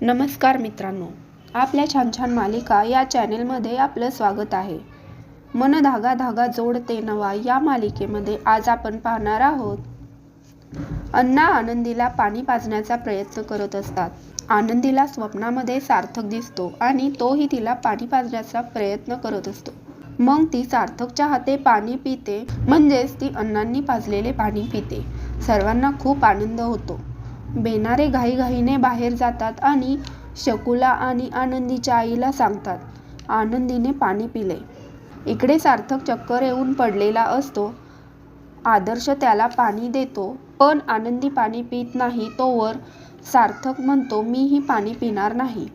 नमस्कार मित्रांनो, आपल्या छान छान मालिका या चॅनेलमध्ये आपलं स्वागत आहे. मन धागा धागा जोडते नवा या मालिकेमध्ये आज आपण पाहणार आहोत. अण्णा आनंदीला पाणी पाजण्याचा प्रयत्न करत असतात. आनंदीला स्वप्नामध्ये सार्थक दिसतो आणि तोही तिला पाणी पाजण्याचा प्रयत्न करत असतो. मग ती सार्थकच्या हाते पाणी पिते, म्हणजेच ती अण्णांनी पाजलेले पाणी पिते. सर्वांना खूप आनंद होतो. बेनारे घाईघाईने बाहेर जातात आणि शकुला आणि आनंदीच्या आईला सांगतात, आनंदीने पाणी पिले. इकडे सार्थक चक्कर येऊन पडलेला असतो. आदर्श त्याला पाणी देतो, पण आनंदी पाणी पित नाही. तोवर सार्थक म्हणतो, मीही पाणी पिणार नाही.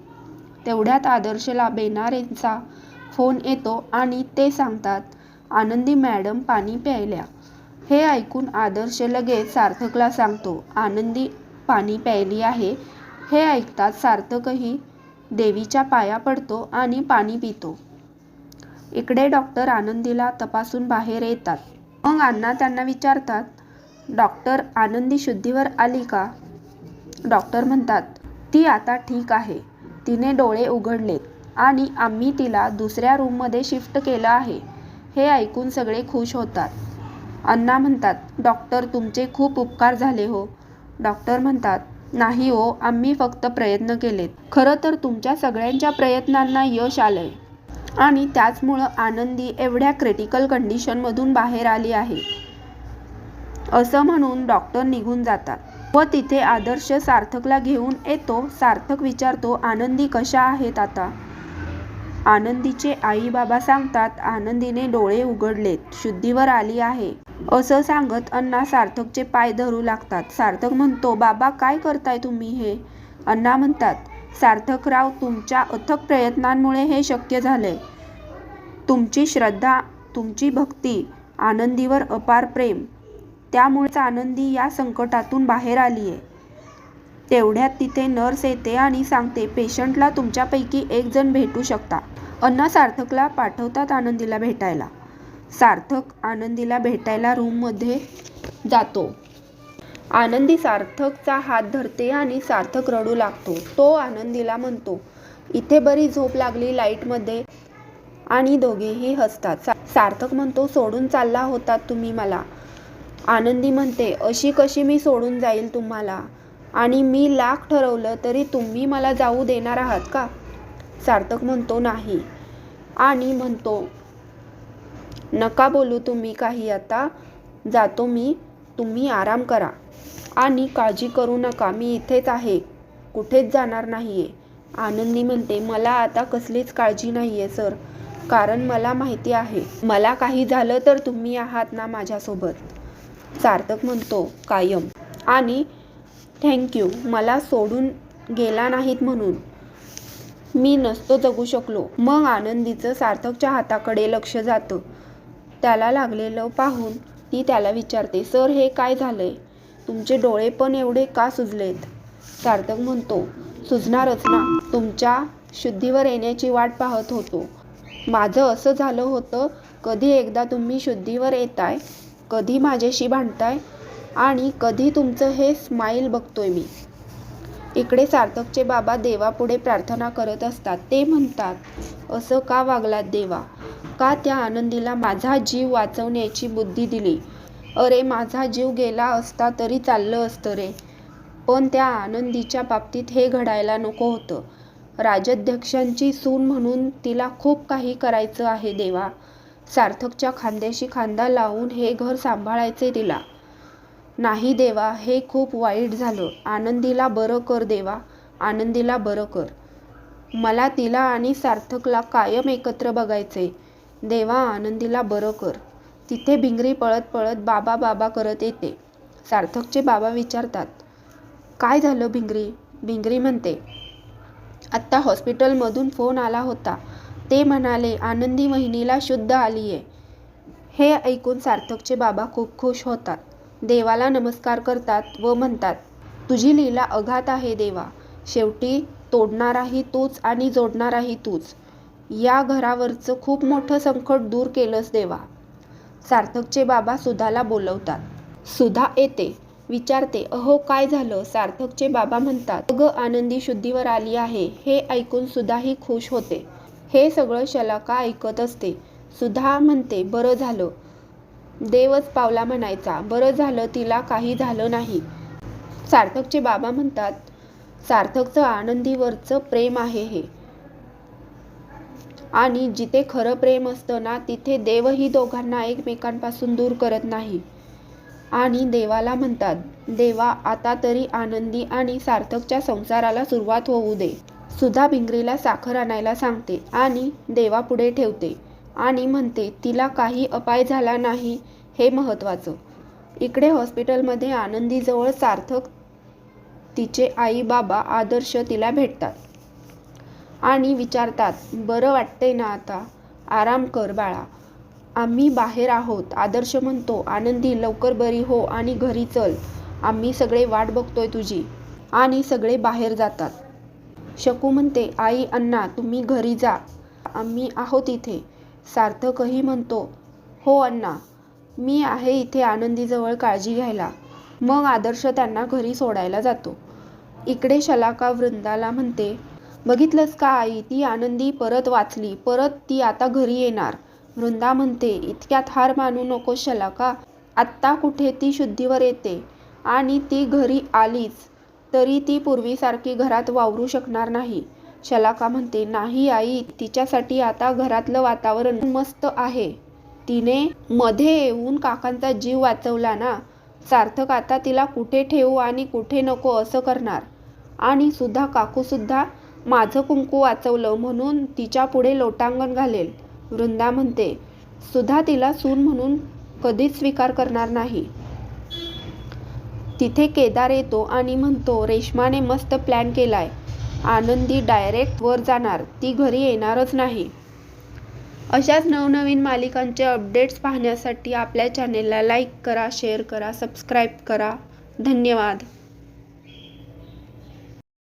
तेवढ्यात आदर्शला बेनारेंचा फोन येतो आणि ते सांगतात, आनंदी मॅडम पाणी प्यायल्या. हे ऐकून आदर्श लगेच सार्थकला सांगतो, आनंदी पाणी प्यायली आहे. हे ऐकताच सार्थकही देवीच्या पाया पडतो आणि पाणी पितो. इकडे डॉक्टर आनंदीला तपासून बाहेर येतात. मग अण्णा त्यांना विचारतात, डॉक्टर आनंदी शुद्धीवर आली का? डॉक्टर म्हणतात, ती आता ठीक आहे. तिने डोळे उघडलेत आणि आम्ही तिला दुसऱ्या रूममध्ये शिफ्ट केलं आहे. हे ऐकून सगळे खुश होतात. अण्णा म्हणतात, डॉक्टर तुमचे खूप उपकार झाले हो. डॉक्टर म्हणतात, नाही हो, आम्ही फक्त प्रयत्न केलेत. खरं तर तुमच्या सगळ्यांच्या प्रयत्नांना यश आलंय आणि त्याचमुळं आनंदी एवढ्या क्रिटिकल कंडिशनमधून बाहेर आली आहे. असं म्हणून डॉक्टर निघून जातात व तिथे आदर्श सार्थकला घेऊन येतो. सार्थक विचारतो, आनंदी कशा आहेत आता? आनंदीचे आई बाबा सांगतात, आनंदीने डोळे उघडलेत, शुद्धीवर आली आहे. असं सांगत अण्णा सार्थकचे पाय धरू लागतात. सार्थक म्हणतो, बाबा काय करताय तुम्ही हे? अण्णा म्हणतात, सार्थकराव, तुमच्या अथक प्रयत्नांमुळे हे शक्य झालंय. तुमची श्रद्धा, तुमची भक्ती, आनंदीवर अपार प्रेम, त्यामुळेच आनंदी या संकटातून बाहेर आलीये. तेवढ्यात तिथे नर्स येते आणि सांगते, पेशंटला तुमच्यापैकी एक जण भेटू शकता. अण्णा सार्थकला पाठवतात आनंदीला भेटायला. सार्थक आनंदीला भेटायला रूममध्ये जातो. आनंदी सार्थकचा हात धरते आणि सार्थक रडू लागतो. तो आनंदीला म्हणतो, इथे बरी झोप लागली लाईटमध्ये, आणि दोघेही हसतात. सार्थक म्हणतो, सोडून चालला होतात तुम्ही मला. आनंदी म्हणते, अशी कशी मी सोडून जाईल तुम्हाला? आणि मी लाख ठरवलं तरी तुम्ही मला जाऊ देणार आहात का? सार्थक म्हणतो, नाही. आणि म्हणतो, नका बोलू तुम्ही काही, आता जातो मी, तुम्ही आराम करा आणि काळजी करू नका, मी इथेच आहे, कुठेच जाणार नाहीये. आनंदी म्हणते, मला आता कसलीच काळजी नाहीये सर, कारण मला माहिती आहे, मला काही झालं तर तुम्ही आहात ना माझ्यासोबत. सार्थक म्हणतो, कायम. आणि थँक्यू, मला सोडून गेला नाहीत म्हणून. मी नसतो जगू शकलो. मग आनंदीचं सार्थकच्या हाताकडे लक्ष जातं. त्याला लागलेलं पाहून ती त्याला विचारते, सर हे काय झालंय? तुमचे डोळे पण एवढे का सुजलेत? सार्थक म्हणतो, सुजणारच ना, तुमच्या शुद्धीवर येण्याची वाट पाहत होतो. माझं असं झालं होतं, कधी एकदा तुम्ही शुद्धीवर येताय, कधी माझ्याशी भांडताय आणि कधी तुमचं हे स्माईल बघतोय मी. इकडे सार्थकचे बाबा देवापुढे प्रार्थना करत असतात. ते म्हणतात, असं का वागलात देवा? का त्या आनंदीला माझा जीव वाचवण्याची बुद्धी दिली? अरे माझा जीव गेला असता तरी चाललं असतं रे, पण त्या आनंदीच्या बाबतीत हे घडायला नको होतं. राजाध्यक्षांची सून म्हणून तिला खूप काही करायचं आहे देवा. सार्थकच्या खांद्याशी खांदा लावून हे घर सांभाळायचे तिला. नाही देवा, हे खूप वाईट झालं. आनंदीला बरं कर देवा, आनंदीला बरं कर. मला तिला आणि सार्थकला कायम एकत्र बघायचे. देवा, आनंदीला बरं कर. तिथे भिंगरी पळत पळत बाबा बाबा करत येते. सार्थकचे बाबा विचारतात, काय झालं भिंगरी? भिंगरी म्हणते, आत्ता हॉस्पिटलमधून फोन आला होता. ते म्हणाले आनंदी वहिनीला शुद्ध आलीये. हे ऐकून सार्थकचे बाबा खूप खुश होतात. देवाला नमस्कार करतात व म्हणतात, तुझी लीला अगाध आहे देवा. शेवटी तोडणाराही तूच आणि जोडणाराही तूच. या घरावरचं खूप मोठं संकट दूर केलंस देवा. सार्थकचे बाबा सुधाला बोलवतात. सुधा येते. विचारते, अहो काय झालं? सार्थकचे बाबा म्हणतात, अगं आनंदी शुद्धीवर आली आहे. हे ऐकून सुधाही खुश होते. हे सगळं शलाका ऐकत असते. सुधा म्हणते, बरं झालं. देवच पावला म्हणायचा. बरं झालं तिला काही झालं नाही. सार्थकचे बाबा म्हणतात, सार्थकचं आनंदीवरचं प्रेम आहे हे. आणि जिथे खरं प्रेम असतं ना, तिथे देवही दोघांना एकमेकांपासून दूर करत नाही. आणि देवाला म्हणतात, देवा आता तरी आनंदी आणि सार्थकच्या संसाराला सुरुवात होऊ दे. सुधा भिंगरीला साखर आणायला सांगते आणि देवापुढे ठेवते आणि म्हणते, तिला काही अपाय झाला नाही हे महत्त्वाचं. इकडे हॉस्पिटलमध्ये आनंदीजवळ सार्थक, तिचे आई बाबा आदर्श तिला भेटतात आणि विचारतात, बरं वाटतंय ना आता? आराम कर बाळा, आम्ही बाहेर आहोत. आदर्श म्हणतो, आनंदी लवकर बरी हो आणि घरी चल, आम्ही सगळे वाट बघतोय तुझी. आणि सगळे बाहेर जातात. शकू म्हणते, आई अण्णा तुम्ही घरी जा, आम्ही आहोत इथे. सार्थकही म्हणतो, हो अण्णा, मी आहे इथे आनंदीजवळ काळजी घ्यायला. मग आदर्श त्यांना घरी सोडायला जातो. इकडे शलाका वृंदाला म्हणते, बघितलंस का आई, ती आनंदी परत वाचली, परत ती आता घरी येणार. वृंदा म्हणते, इतक्यात हार मानू नको शलाका, आत्ता कुठे ती शुद्धीवर येते आणि ती घरी आलीच तरी ती पूर्वीसारखी घरात वावरू शकणार नाही. शलाका म्हणते, नाही आई, तिच्यासाठी आता घरातलं वातावरण मस्त आहे. तिने मध्ये येऊन काकांचा जीव वाचवला ना. सार्थक आता तिला कुठे ठेवू आणि कुठे नको असं करणार. आणि सुद्धा काकूसुद्धा माझं कुंकू वाचवलं म्हणून तिच्या पुढे लोटांगण घालेल. वृंदा म्हणते, सुद्धा तिला सून म्हणून कधीच स्वीकार करणार नाही. तिथे केदार येतो आणि म्हणतो, रेश्माने मस्त प्लॅन केलाय. आनंदी डायरेक्ट वर जाणार, ती घरी येणारच नाही. अशाच नवनवीन मालिकांचे अपडेट्स पाहण्यासाठी आपल्या चॅनेलला लाईक करा, शेअर करा, सबस्क्राईब करा. धन्यवाद.